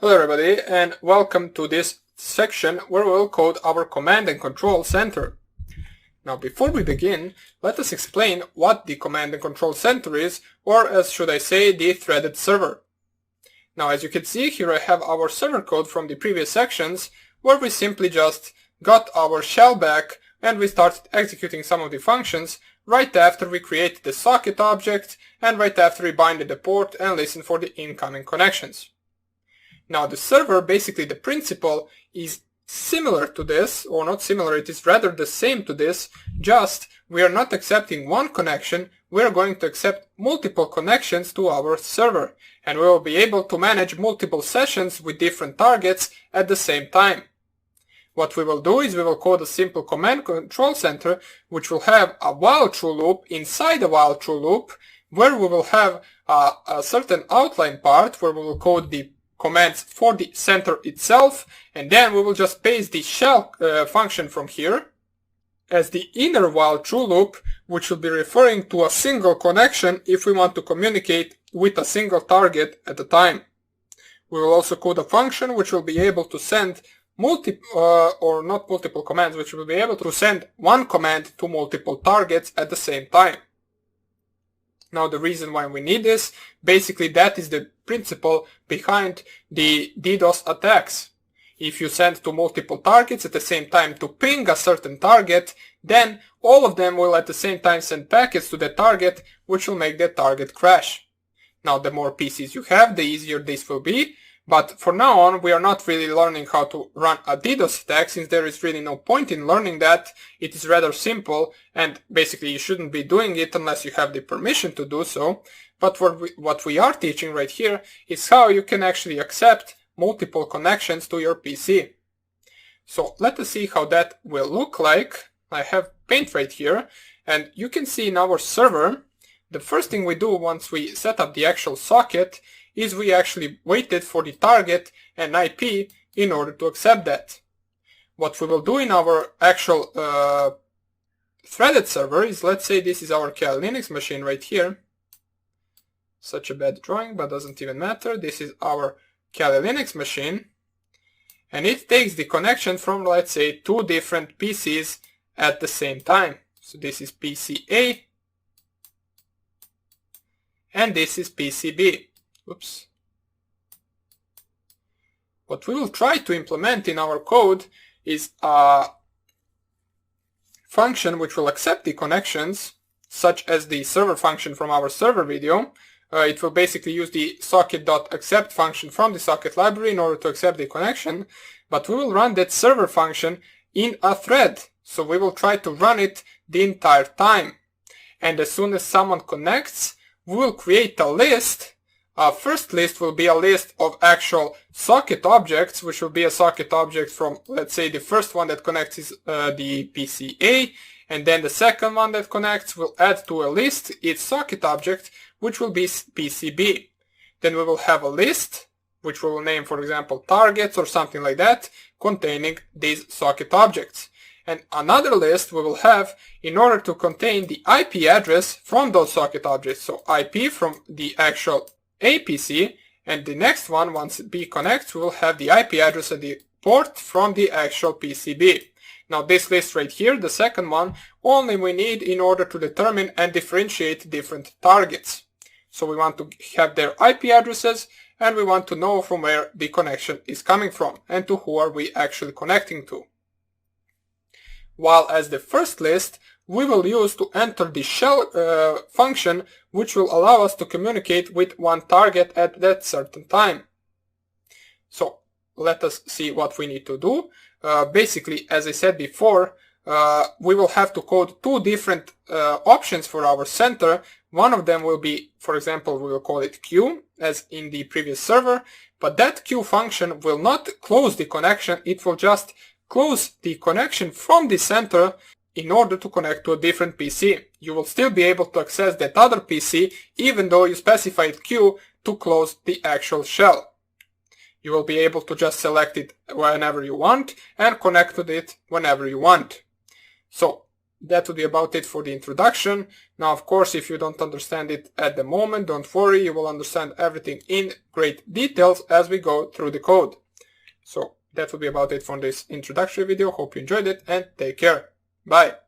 Hello everybody, and welcome to this section where we will code our command and control center. Now before we begin, let us explain what the command and control center is, or as should I say, the threaded server. Now as you can see here I have our server code from the previous sections where we simply just got our shell back and we started executing some of the functions right after we created the socket object and right after we binded the port and listened for the incoming connections. Now the server, basically the principle, is similar to this, or not similar, it is rather the same to this, just we are not accepting one connection, we are going to accept multiple connections to our server, and we will be able to manage multiple sessions with different targets at the same time. What we will do is we will code a simple command control center which will have a while true loop inside a while true loop, where we will have a certain outline part where we will code the commands for the center itself, and then we will just paste the shell function from here as the inner while true loop, which will be referring to a single connection if we want to communicate with a single target at a time. We will also code a function which will be able to send multiple commands, which will be able to send one command to multiple targets at the same time. Now the reason why we need this, basically that is the principle behind the DDoS attacks. If you send to multiple targets at the same time to ping a certain target, then all of them will at the same time send packets to the target, which will make the target crash. Now the more PCs you have, the easier this will be, but for now on we are not really learning how to run a DDoS attack, since there is really no point in learning that. It is rather simple, and basically you shouldn't be doing it unless you have the permission to do so. But what we are teaching right here is how you can actually accept multiple connections to your PC. So let us see how that will look like. I have Paint right here, and you can see in our server, the first thing we do once we set up the actual socket is we actually waited for the target and IP in order to accept that. What we will do in our actual threaded server is, let's say this is our Kali Linux machine right here. Such a bad drawing, but doesn't even matter. This is our Kali Linux machine, and it takes the connection from, let's say, two different PCs at the same time. So this is PC A and this is PC B. Oops. What we will try to implement in our code is a function which will accept the connections, such as the server function from our server video. It will basically use the socket.accept function from the socket library in order to accept the connection, but we will run that server function in a thread. So we will try to run it the entire time. And as soon as someone connects, we will create a list. Our first list will be a list of actual socket objects, which will be a socket object from, let's say, the first one that connects is the PC A, and then the second one that connects will add to a list its socket object, which will be PC B. Then we will have a list, which we will name, for example, targets or something like that, containing these socket objects. And another list we will have in order to contain the IP address from those socket objects. So IP from the actual A PC, and the next one, once B connects, we will have the IP address and the port from the actual PCB. Now this list right here, the second one, only we need in order to determine and differentiate different targets. So we want to have their IP addresses, and we want to know from where the connection is coming from and to who are we actually connecting to. While as the first list, we will use to enter the shell function, which will allow us to communicate with one target at that certain time. So let us see what we need to do. Basically, as I said before, we will have to code two different options for our center. One of them will be, for example, we will call it Q, as in the previous server, but that Q function will not close the connection, it will just close the connection from the center in order to connect to a different PC. You will still be able to access that other PC even though you specified Q to close the actual shell. You will be able to just select it whenever you want and connect to it whenever you want. So that would be about it for the introduction. Now, of course, if you don't understand it at the moment, don't worry, you will understand everything in great details as we go through the code. So that would be about it for this introductory video. Hope you enjoyed it and take care. Bye.